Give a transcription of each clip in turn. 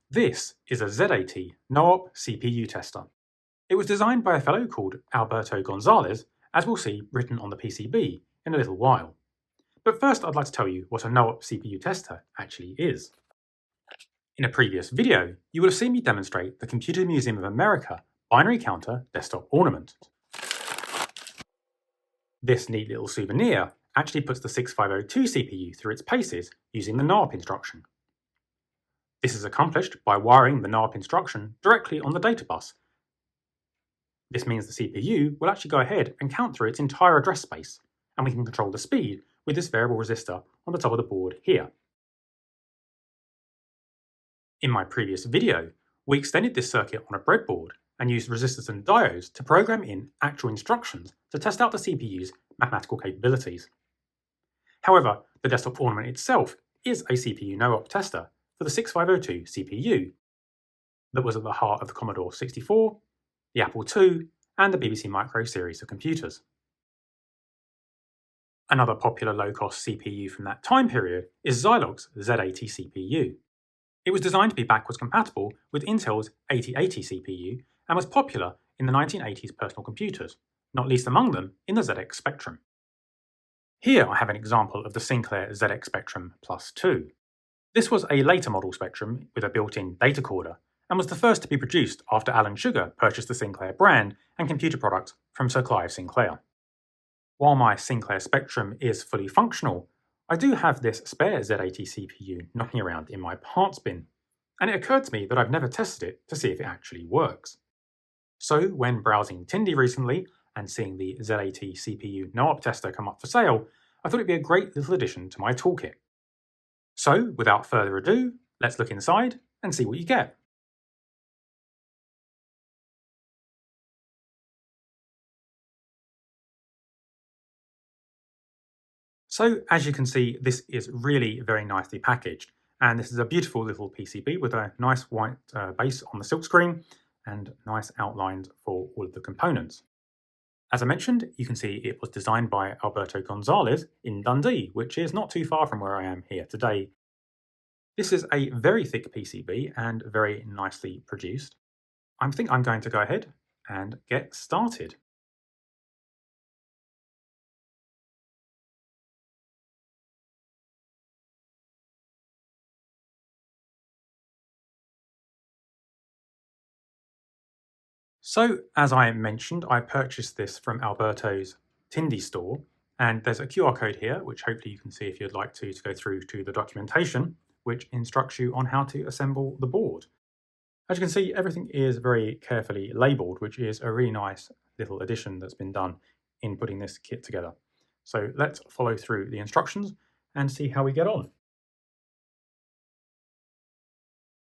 This is a Z80 NOP CPU tester. It was designed by a fellow called Alberto Gonzalez, as we'll see written on the PCB in a little while. But first I'd like to tell you what a NOP CPU tester actually is. In a previous video, you will have seen me demonstrate the Computer Museum of America binary counter desktop ornament. This neat little souvenir actually puts the 6502 CPU through its paces using the NOP instruction. This is accomplished by wiring the NOP instruction directly on the data bus. This means the CPU will actually go ahead and count through its entire address space, and we can control the speed with this variable resistor on the top of the board here. In my previous video, we extended this circuit on a breadboard and used resistors and diodes to program in actual instructions to test out the CPU's mathematical capabilities. However, the desktop ornament itself is a CPU NOP tester for the 6502 CPU that was at the heart of the Commodore 64, the Apple II, and the BBC Micro series of computers. Another popular low-cost CPU from that time period is Zilog Z80 CPU. It was designed to be backwards compatible with Intel's 8080 CPU and was popular in the 1980s personal computers, not least among them in the ZX Spectrum. Here I have an example of the Sinclair ZX Spectrum Plus 2. This was a later model Spectrum with a built-in data coder and was the first to be produced after Alan Sugar purchased the Sinclair brand and computer products from Sir Clive Sinclair. While my Sinclair Spectrum is fully functional, I do have this spare Z80 CPU knocking around in my parts bin, and it occurred to me that I've never tested it to see if it actually works. So when browsing Dundee recently and seeing the Z80 CPU NOP tester come up for sale, I thought it'd be a great little addition to my toolkit. So without further ado, let's look inside and see what you get. So as you can see, this is really very nicely packaged, and this is a beautiful little PCB with a nice white base on the silkscreen and nice outlines for all of the components. As I mentioned, you can see it was designed by Alberto Gonzalez in Dundee, which is not too far from where I am here today. This is a very thick PCB and very nicely produced. I think I'm going to go ahead and get started. So, as I mentioned, I purchased this from Alberto's Dundee store, and there's a QR code here, which hopefully you can see if you'd like to go through to the documentation, which instructs you on how to assemble the board. As you can see, everything is very carefully labelled, which is a really nice little addition that's been done in putting this kit together. So let's follow through the instructions and see how we get on.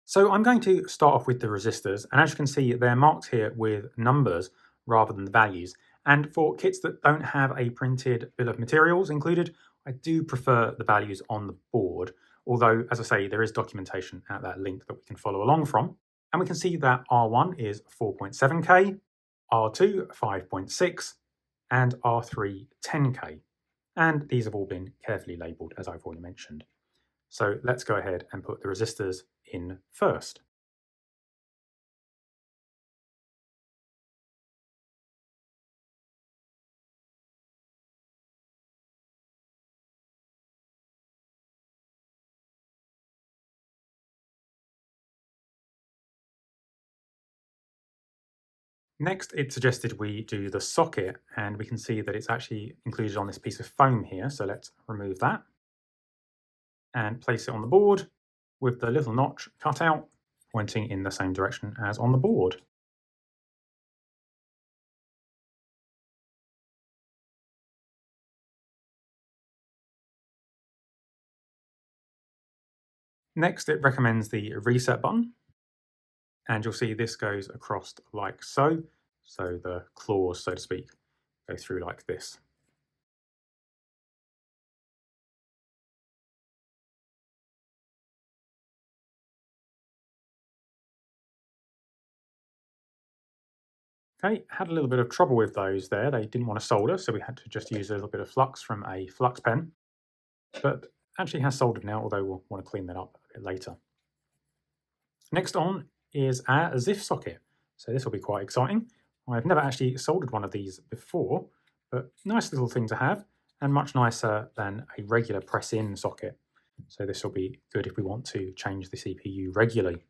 So I'm going to start off with the resistors, and as you can see, they're marked here with numbers rather than the values. And for kits that don't have a printed bill of materials included, I do prefer the values on the board, although, as I say, there is documentation at that link that we can follow along from. And we can see that R1 is 4.7K, R2 5.6, and R3 10K. And these have all been carefully labelled, as I've already mentioned. So let's go ahead and put the resistors in first. Next, it suggested we do the socket, and we can see that it's actually included on this piece of foam here. So let's remove that and place it on the board with the little notch cut out, pointing in the same direction as on the board. Next, it recommends the reset button, and you'll see this goes across like so. So the claws, so to speak, go through like this. Okay, had a little bit of trouble with those there. They didn't want to solder, so we had to just use a little bit of flux from a flux pen. But actually has soldered now, although we'll want to clean that up a bit later. Next on is our ZIF socket. So this will be quite exciting. I've never actually soldered one of these before, but nice little thing to have and much nicer than a regular press-in socket. So this will be good if we want to change the CPU regularly.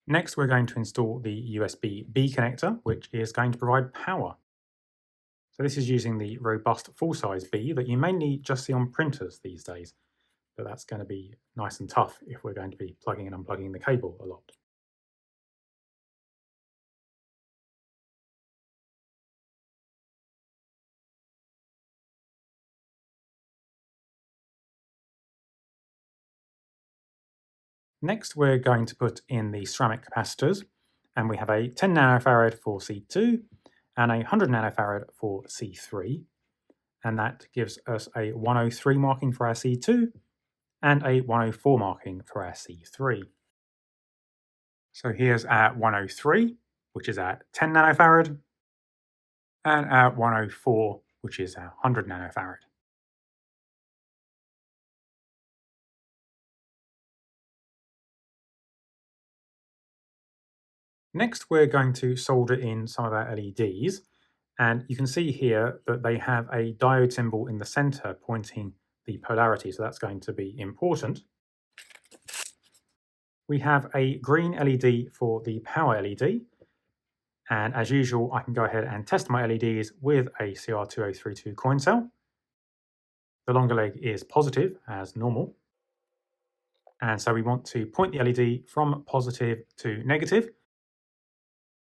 Next, we're going to install the USB-B connector, which is going to provide power. So this is using the robust full-size B that you mainly just see on printers these days, but that's going to be nice and tough if we're going to be plugging and unplugging the cable a lot. Next, we're going to put in the ceramic capacitors, and we have a 10 nanofarad for C2 and a 100 nanofarad for C3, and that gives us a 103 marking for our C2 and a 104 marking for our C3. So here's our 103, which is our 10 nanofarad, and our 104, which is our 100 nanofarad. Next, we're going to solder in some of our LEDs, and you can see here that they have a diode symbol in the center pointing the polarity, so that's going to be important. We have a green LED for the power LED, and as usual, I can go ahead and test my LEDs with a CR2032 coin cell. The longer leg is positive, as normal, and so we want to point the LED from positive to negative.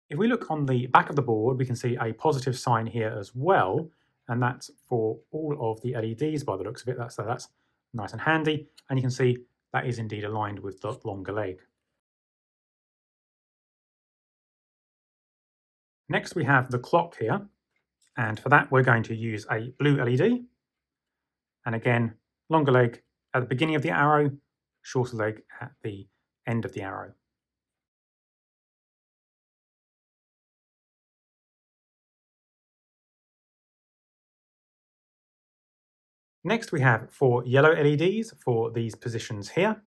If we look on the back of the board, we can see a positive sign here as well, and that's for all of the LEDs by the looks of it. So that's nice and handy, and you can see that is indeed aligned with the longer leg. Next, we have the clock here, and for that we're going to use a blue LED, and again, longer leg at the beginning of the arrow, shorter leg at the end of the arrow. Next, we have 4 yellow LEDs for these positions here.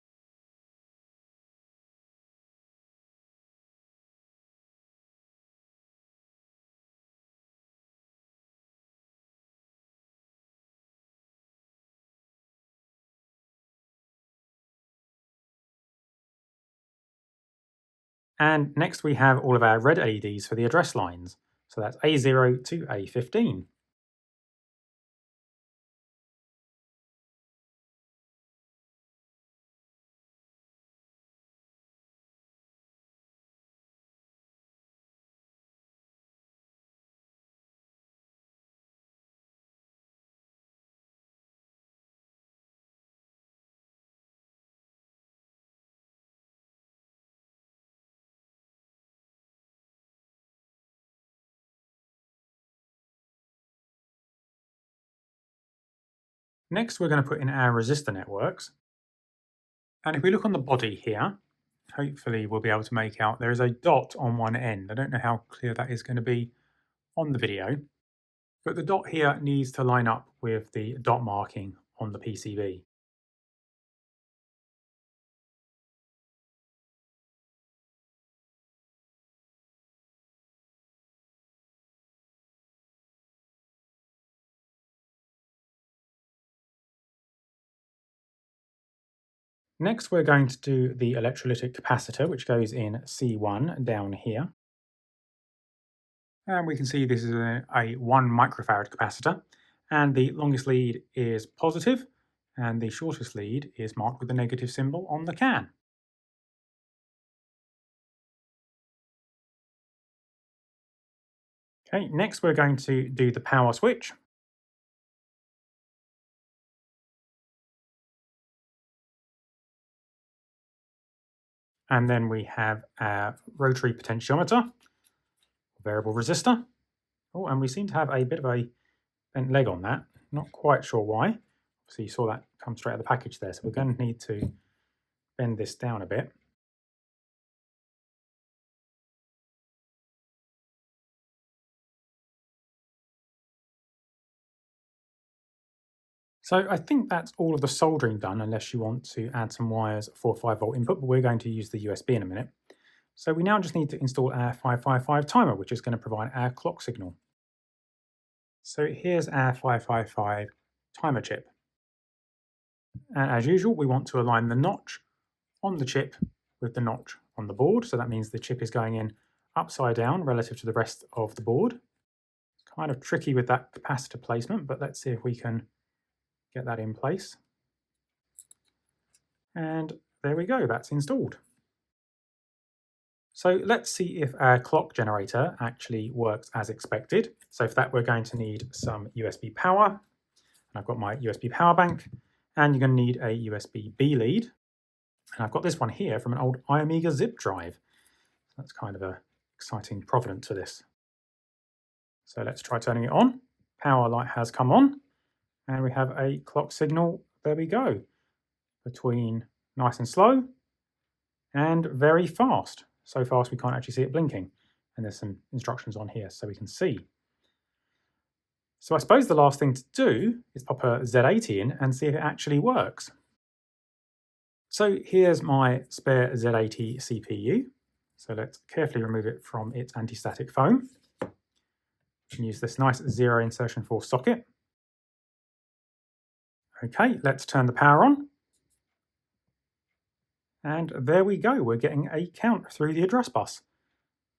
And next we have all of our red LEDs for the address lines. So that's A0 to A15. Next, we're going to put in our resistor networks. And if we look on the body here, hopefully we'll be able to make out there is a dot on one end. I don't know how clear that is going to be on the video, but the dot here needs to line up with the dot marking on the PCB. Next, we're going to do the electrolytic capacitor, which goes in C1 down here. And we can see this is a 1 microfarad capacitor, and the longest lead is positive, and the shortest lead is marked with the negative symbol on the can. Okay, next we're going to do the power switch. And then we have our rotary potentiometer, variable resistor. Oh, and we seem to have a bit of a bent leg on that. Not quite sure why. So you saw that come straight out of the package there. So we're going to need to bend this down a bit. So I think that's all of the soldering done, unless you want to add some wires for 5-volt input, but we're going to use the USB in a minute. So we now just need to install our 555 timer, which is going to provide our clock signal. So here's our 555 timer chip. And as usual, we want to align the notch on the chip with the notch on the board. So that means the chip is going in upside down relative to the rest of the board. It's kind of tricky with that capacitor placement, but let's see if we can get that in place. And there we go, that's installed. So let's see if our clock generator actually works as expected. So for that, we're going to need some USB power. I've got my USB power bank, and you're going to need a USB B lead. And I've got this one here from an old iOmega zip drive. That's kind of a exciting provenance for this. So let's try turning it on. Power light has come on, and we have a clock signal. There we go, between nice and slow and very fast. So fast we can't actually see it blinking. And there's some instructions on here so we can see. So I suppose the last thing to do is pop a Z80 in and see if it actually works. So here's my spare Z80 CPU. So let's carefully remove it from its anti-static foam. And use this nice 0 insertion 4 socket. Okay, let's turn the power on. And there we go, we're getting a count through the address bus.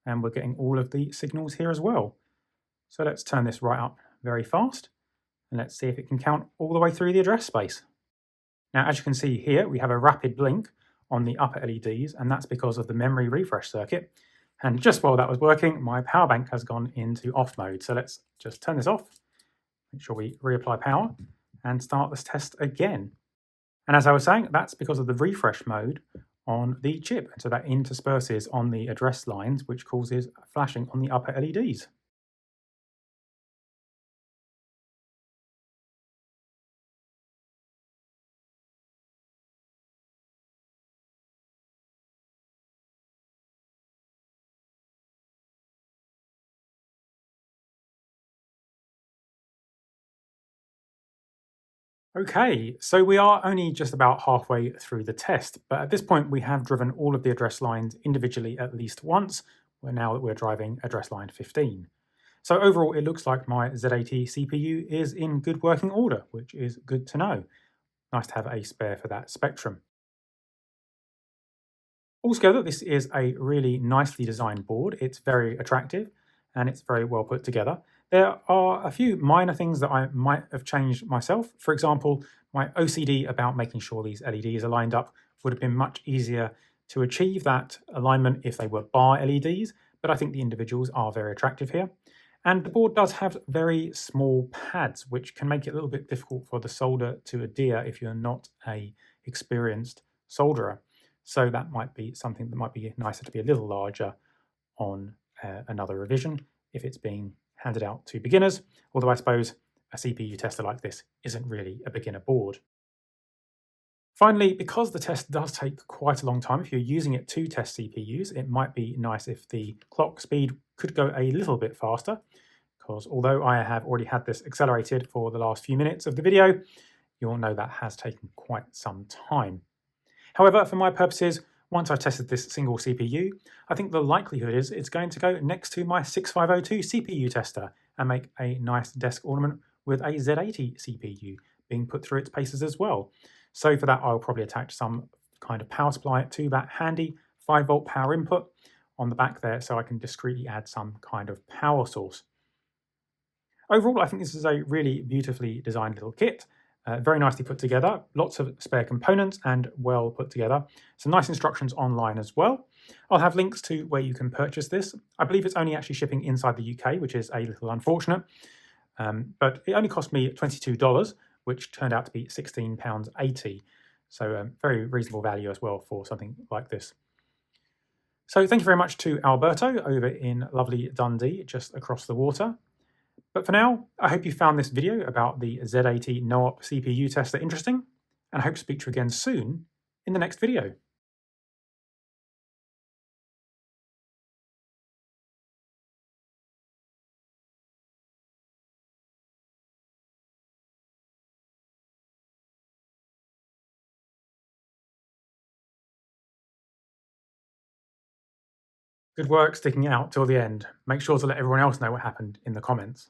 And we're getting all of the signals here as well. So let's turn this right up very fast. And let's see if it can count all the way through the address space. Now, as you can see here, we have a rapid blink on the upper LEDs, and that's because of the memory refresh circuit. And just while that was working, my power bank has gone into off mode. So let's just turn this off, make sure we reapply power, and start this test again. And as I was saying, that's because of the refresh mode on the chip. And so that intersperses on the address lines, which causes flashing on the upper LEDs. Okay, so we are only just about halfway through the test, but at this point we have driven all of the address lines individually at least once, now that we're driving address line 15. So overall it looks like my Z80 CPU is in good working order, which is good to know. Nice to have a spare for that Spectrum. Altogether, this is a really nicely designed board. It's very attractive and it's very well put together. There are a few minor things that I might have changed myself. For example, my OCD about making sure these LEDs are lined up would have been much easier to achieve that alignment if they were bar LEDs, but I think the individuals are very attractive here. And the board does have very small pads, which can make it a little bit difficult for the solder to adhere if you're not an experienced solderer. So that might be something that might be nicer to be a little larger on another revision if it's being handed out to beginners, although I suppose a CPU tester like this isn't really a beginner board. Finally, because the test does take quite a long time, if you're using it to test CPUs, it might be nice if the clock speed could go a little bit faster, because although I have already had this accelerated for the last few minutes of the video, you'll know that has taken quite some time. However, for my purposes, once I've tested this single CPU, I think the likelihood is it's going to go next to my 6502 CPU tester and make a nice desk ornament with a Z80 CPU being put through its paces as well. So for that, I'll probably attach some kind of power supply to that handy 5-volt power input on the back there so I can discreetly add some kind of power source. Overall, I think this is a really beautifully designed little kit. Very nicely put together, lots of spare components and well put together. Some nice instructions online as well. I'll have links to where you can purchase this. I believe it's only actually shipping inside the UK, which is a little unfortunate. But it only cost me $22, which turned out to be £16.80. So very reasonable value as well for something like this. So thank you very much to Alberto over in lovely Dundee, just across the water. But for now, I hope you found this video about the Z80 NOP CPU tester interesting, and I hope to speak to you again soon in the next video. Good work sticking it out till the end. Make sure to let everyone else know what happened in the comments.